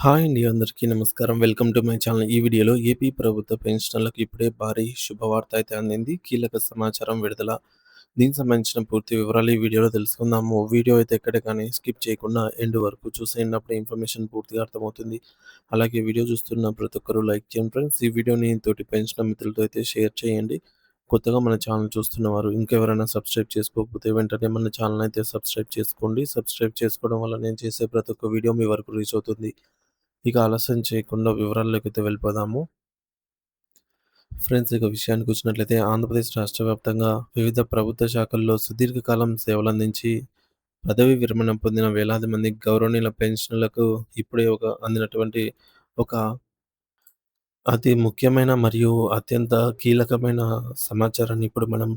Hi అండి. అందరికీ నమస్కారం. Welcome to my channel. ఈ వీడియోలో ఏపీ ప్రభుత్వ పెన్షనర్లకు ఇప్పుడే భారీ శుభవార్త అయితే అందింది. కీలక సమాచారం విడుదల. దీనికి సంబంధించిన పూర్తి వివరాలు ఈ వీడియోలో తెలుసుకుందాము. వీడియో అయితే ఎక్కడ కానీ స్కిప్ చేయకుండా ఎండ్ వరకు చూసేయండి. అప్పుడే ఇన్ఫర్మేషన్ పూర్తిగా అర్థమవుతుంది. అలాగే వీడియో చూస్తున్న ప్రతి ఒక్కరూ లైక్ చేయండి ఫ్రెండ్స్. ఈ వీడియోని తోటి పెన్షనర్ మిత్రులతో అయితే షేర్ చేయండి. కొత్తగా మన ఛానల్ చూస్తున్నవారు ఇంకెవరైనా సబ్స్క్రైబ్ చేసుకోకపోతే వెంటనే మన ఛానల్ అయితే సబ్స్క్రైబ్ చేసుకోండి. సబ్స్క్రైబ్ చేసుకోవడం వల్ల నేను చేసే ప్రతి ఒక్క వీడియో మీ వరకు రీచ్ అవుతుంది. ఇక ఆలస్యం చేయకుండా వివరాల్లోకైతే వెళ్ళిపోదాము. ఫ్రెండ్స్, ఇక విషయానికొచ్చినట్లయితే ఆంధ్రప్రదేశ్ రాష్ట్ర వ్యాప్తంగా వివిధ ప్రభుత్వ శాఖల్లో సుదీర్ఘకాలం సేవలందించి పదవీ విరమణ పొందిన వేలాది మంది గౌరవనీయుల పెన్షన్‌లకు ఇప్పుడే అందినటువంటి ఒక అతి ముఖ్యమైన మరియు అత్యంత కీలకమైన సమాచారాన్ని ఇప్పుడు మనం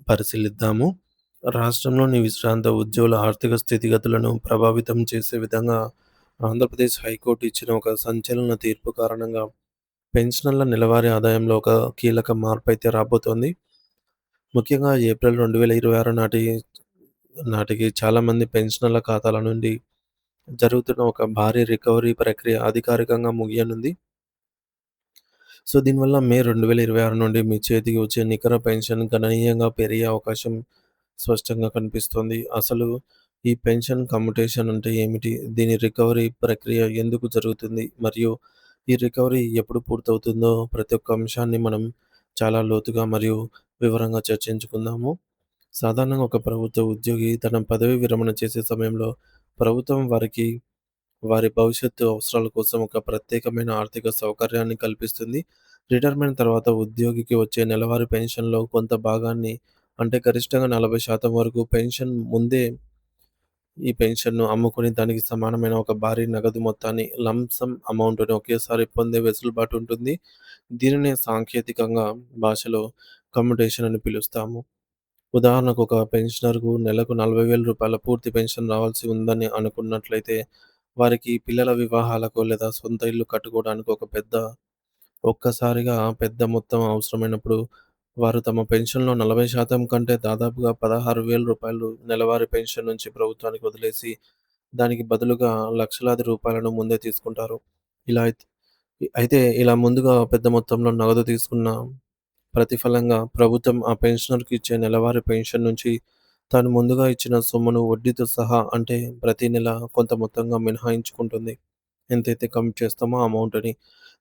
పరిశీలిద్దాము. రాష్ట్రంలోని విశ్రాంత ఉద్యోగుల ఆర్థిక స్థితిగతులను ప్రభావితం చేసే విధంగా ఆంధ్రప్రదేశ్ హైకోర్టు ఇచ్చిన ఒక సంచలన తీర్పు కారణంగా పెన్షనర్ల నెలవారీ ఆదాయంలో ఒక కీలక మార్పైతే రాబోతోంది. ముఖ్యంగా ఏప్రిల్ 2026 నాటికి చాలామంది పెన్షనర్ల ఖాతాల నుండి జరుగుతున్న ఒక భారీ రికవరీ ప్రక్రియ అధికారికంగా ముగియనుంది. సో, దీనివల్ల మే 2026 నుండి మీ చేతికి వచ్చే నికర పెన్షన్ గణనీయంగా పెరిగే అవకాశం స్పష్టంగా కనిపిస్తోంది. అసలు ఈ పెన్షన్ కమ్యుటేషన్ అంటే ఏమిటి? దీని రికవరీ ప్రక్రియ ఎందుకు జరుగుతుంది? మరియు ఈ రికవరీ ఎప్పుడు పూర్తవుతుందో ప్రతి ఒక్క అంశాన్ని మనం చాలా లోతుగా మరియు వివరంగా చర్చించుకుందాము. సాధారణంగా ఒక ప్రభుత్వ ఉద్యోగి తన పదవీ విరమణ చేసే సమయంలో ప్రభుత్వం వారి భవిష్యత్తు అవసరాల కోసం ఒక ప్రత్యేకమైన ఆర్థిక సౌకర్యాన్ని కల్పిస్తుంది. రిటైర్మెంట్ తర్వాత ఉద్యోగికి వచ్చే నెలవారీ పెన్షన్‌లో కొంత భాగాన్ని, అంటే గరిష్టంగా 40% వరకు ఈ పెన్షన్‌ను అమ్ముకొని దానికి సమానమైన ఒక భారీ నగదు మొత్తాన్ని లంప్ సమ్ అమౌంట్‌ని ఒకేసారి పొందే వెసులుబాటు ఉంటుంది. దీనినే సాంకేతికంగా భాషలో కమ్యుటేషన్ అని పిలుస్తాము. ఉదాహరణకు ఒక పెన్షనర్‌కు నెలకు రూ. 40,000 పూర్తి పెన్షన్ రావాల్సి ఉందని అనుకున్నట్లయితే, వారికి పిల్లల వివాహాలకు లేదా సొంత ఇల్లు కట్టుకోవడానికి ఒక్కసారిగా పెద్ద మొత్తం అవసరమైనప్పుడు, వారు తమ పెన్షన్‌లో 40% కంటే దాదాపుగా రూ. 16,000 నెలవారీ పెన్షన్ నుంచి ప్రభుత్వానికి వదిలేసి, దానికి బదులుగా లక్షలాది రూపాయలను ముందే తీసుకుంటారు. ఇలా అయిత్ అయితే ఇలా ముందుగా పెద్ద మొత్తంలో నగదు తీసుకున్న ప్రతిఫలంగా ప్రభుత్వం ఆ పెన్షనర్‌కి ఇచ్చే నెలవారీ పెన్షన్ నుంచి తాను ముందుగా ఇచ్చిన సొమ్మును వడ్డీతో సహా, అంటే ప్రతి నెల కొంత మొత్తంగా మినహాయించుకుంటుంది. ఎంతైతే కమిట్ చేస్తామో ఆ అమౌంట్‌ని.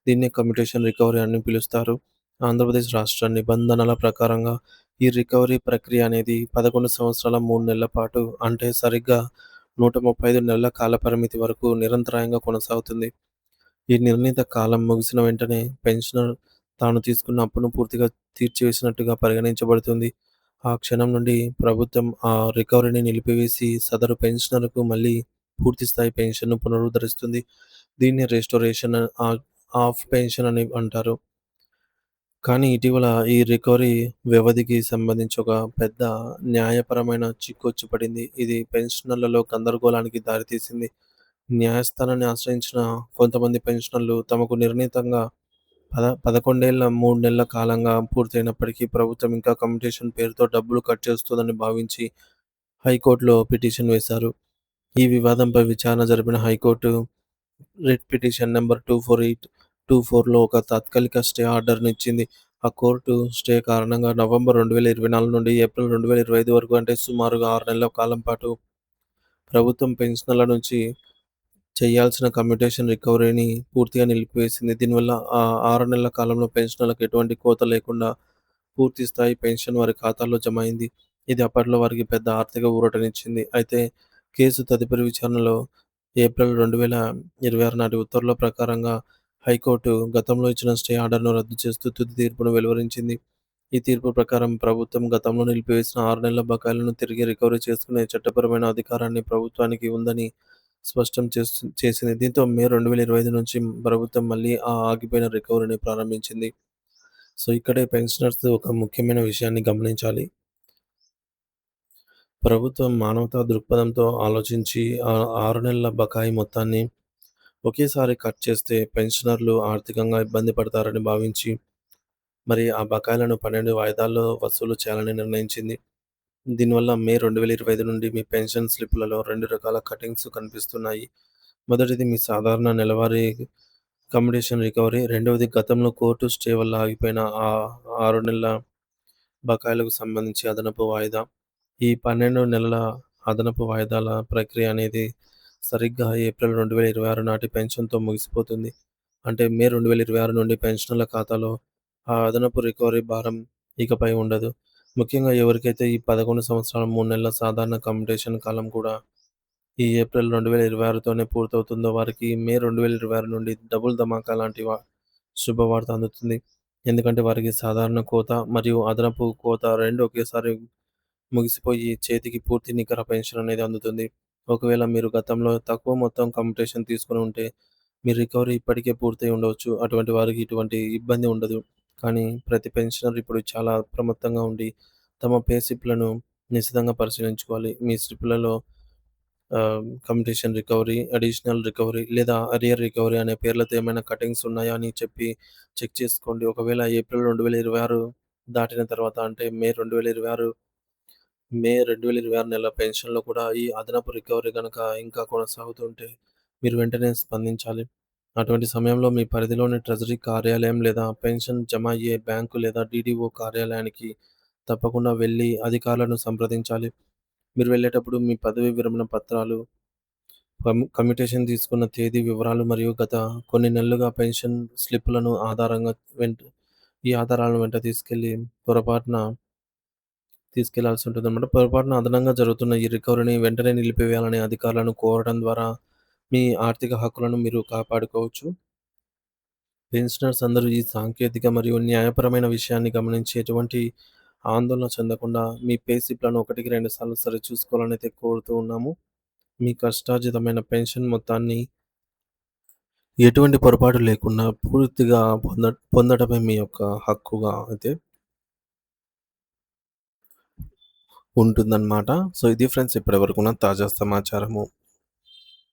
దీన్నే కమ్యుటేషన్ రికవరీ అని పిలుస్తారు. ఆంధ్రప్రదేశ్ రాష్ట్ర నిబంధనల ప్రకారంగా ఈ రికవరీ ప్రక్రియ అనేది 11 సంవత్సరాల 3 నెలల పాటు, అంటే సరిగ్గా 135 నెలల కాలపరిమితి వరకు నిరంతరాయంగా కొనసాగుతుంది. ఈ నిర్ణీత కాలం ముగిసిన వెంటనే పెన్షనర్ తాను తీసుకున్న అప్పును పూర్తిగా తీర్చివేసినట్టుగా పరిగణించబడుతుంది. ఆ క్షణం నుండి ప్రభుత్వం ఆ రికవరీని నిలిపివేసి సదరు పెన్షనర్‌కు మళ్ళీ పూర్తిస్థాయి పెన్షన్‌ను పునరుద్ధరిస్తుంది. దీన్ని రెస్టోరేషన్ ఆఫ్ పెన్షన్ అని అంటారు. కానీ ఇటీవల ఈ రికవరీ వ్యవధికి సంబంధించి ఒక పెద్ద న్యాయపరమైన చిక్కొచ్చి పడింది. ఇది పెన్షనర్లలో గందరగోళానికి దారితీసింది. న్యాయస్థానాన్ని ఆశ్రయించిన కొంతమంది పెన్షనర్లు తమకు నిర్ణీతంగా 11 ఏళ్ల 3 నెలల కాలంగా పూర్తయినప్పటికీ ప్రభుత్వం ఇంకా కమ్యుటేషన్ పేరుతో డబ్బులు కట్ చేస్తోందని భావించి హైకోర్టులో పిటిషన్ వేశారు. ఈ వివాదంపై విచారణ జరిపిన హైకోర్టు రిట్ పిటిషన్ నంబర్ 24824లో ఒక తాత్కాలిక స్టే ఆర్డర్‌ని ఇచ్చింది. ఆ కోర్టు స్టే కారణంగా నవంబర్ 2024 నుండి ఏప్రిల్ 2025 వరకు, అంటే సుమారుగా 6 నెలల కాలం పాటు ప్రభుత్వం పెన్షనర్ల నుంచి చేయాల్సిన కమ్యుటేషన్ రికవరీని పూర్తిగా నిలిపివేసింది. దీనివల్ల ఆ 6 నెలల కాలంలో పెన్షనర్లకు ఎటువంటి కోత లేకుండా పూర్తి స్థాయి పెన్షన్ వారి ఖాతాల్లో జమ అయింది. ఇది అప్పట్లో వారికి పెద్ద ఆర్థిక ఊరటనిచ్చింది. అయితే కేసు తదుపరి విచారణలో ఏప్రిల్ 2026 నాటి ఉత్తర్వుల ప్రకారంగా హైకోర్టు గతంలో ఇచ్చిన స్టే ఆర్డర్‌ను రద్దు చేస్తూ తుది తీర్పును వెలువరించింది. ఈ తీర్పు ప్రకారం ప్రభుత్వం గతంలో నిలిపివేసిన 6 నెలల బకాయిలను తిరిగి రికవరీ చేసుకునే చట్టపరమైన అధికారాన్ని ప్రభుత్వానికి ఉందని స్పష్టం చేసింది. దీంతో మే 2025 నుంచి ప్రభుత్వం మళ్ళీ ఆ ఆగిపోయిన రికవరీని ప్రారంభించింది. సో, ఇక్కడే పెన్షనర్స్ ఒక ముఖ్యమైన విషయాన్ని గమనించాలి. ప్రభుత్వం మానవతా దృక్పథంతో ఆలోచించి ఆ 6 నెలల బకాయి మొత్తాన్ని ఒకేసారి కట్ చేస్తే పెన్షనర్లు ఆర్థికంగా ఇబ్బంది పడతారని భావించి, మరి ఆ బకాయిలను 12 వాయిదాల్లో వసూలు చేయాలని నిర్ణయించింది. దీనివల్ల మే 2025 నుండి మీ పెన్షన్ స్లిప్‌లలో 2 రకాల కటింగ్స్ కనిపిస్తున్నాయి. మొదటిది మీ సాధారణ నెలవారీ అకామిడేషన్ రికవరీ. రెండవది గతంలో కోర్టు స్టే వల్ల ఆగిపోయిన 6 నెలల బకాయిలకు సంబంధించి అదనపు వాయిదా. ఈ 12 నెలల అదనపు వాయిదాల ప్రక్రియ అనేది సరిగ్గా ఏప్రిల్ 2026 నాటి పెన్షన్‌తో ముగిసిపోతుంది. అంటే మే 2026 నుండి పెన్షనర్ల ఖాతాలో ఆ అదనపు రికవరీ భారం ఇకపై ఉండదు. ముఖ్యంగా ఎవరికైతే ఈ 11 సంవత్సరాల 3 నెలల సాధారణ కమ్యుటేషన్ కాలం కూడా ఈ ఏప్రిల్ 2026తోనే పూర్తవుతుందో వారికి మే 2026 నుండి డబుల్ ధమాకా లాంటి శుభవార్త అందుతుంది. ఎందుకంటే వారికి సాధారణ కోత మరియు అదనపు కోత 2 ఒకేసారి ముగిసిపోయి చేతికి పూర్తి నికర పెన్షన్ అనేది అందుతుంది. ఒకవేళ మీరు గతంలో తక్కువ మొత్తం కమ్యుటేషన్ తీసుకొని ఉంటే మీ రికవరీ ఇప్పటికే పూర్తయి ఉండవచ్చు. అటువంటి వారికి ఇటువంటి ఇబ్బంది ఉండదు. కానీ ప్రతి పెన్షనర్ ఇప్పుడు చాలా అప్రమత్తంగా ఉండి తమ పే స్లిప్‌లను నిశితంగా పరిశీలించుకోవాలి. మీ స్లిప్‌లలో కమ్యుటేషన్ రికవరీ, అడిషనల్ రికవరీ లేదా అరియర్ రికవరీ అనే పేర్లతో ఏమైనా కటింగ్స్ ఉన్నాయా అని చెప్పి చెక్ చేసుకోండి. ఒకవేళ ఏప్రిల్ 2026 దాటిన తర్వాత అంటే మే 2026 నెల పెన్షన్‌లో కూడా ఈ అదనపు రికవరీ గనక ఇంకా కొనసాగుతుంటే మీరు వెంటనే స్పందించాలి. అటువంటి సమయంలో మీ పరిధిలోని ట్రెజరీ కార్యాలయం లేదా పెన్షన్ జమ అయ్యే బ్యాంకు లేదా డీడీఓ కార్యాలయానికి తప్పకుండా వెళ్లి అధికారులను సంప్రదించాలి. మీరు వెళ్ళేటప్పుడు మీ పదవీ విరమణ పత్రాలు, కమ్యుటేషన్ తీసుకున్న తేదీ వివరాలు మరియు గత కొన్ని నెలలుగా పెన్షన్ స్లిప్పులను ఆధారంగా వెంట ఈ ఆధారాలను వెంట పొరపాటున తీసుకెళ్లాల్సి ఉంటుందన్నమాట. పొరపాటున అదనంగా జరుగుతున్న ఈ రికవరీని వెంటనే నిలిపివేయాలని అధికారులను కోరడం ద్వారా మీ ఆర్థిక హక్కులను మీరు కాపాడుకోవచ్చు. పెన్షనర్స్ అందరూ ఈ సాంకేతిక మరియు న్యాయపరమైన విషయాన్ని గమనించి ఎటువంటి ఆందోళన చెందకుండా మీ పే స్లిప్‌లను ఒకటికి 2 సార్లు సరిచూసుకోవాలనైతే కోరుతూ ఉన్నాము. మీ కష్టార్జితమైన పెన్షన్ మొత్తాన్ని ఎటువంటి పొరపాటు లేకుండా పూర్తిగా పొందడమే మీ యొక్క హక్కుగా అయితే ఉంటుందన్నమాట. సో, ఇది ఫ్రెండ్స్ ఇప్పటివరకున్న తాజా సమాచారము.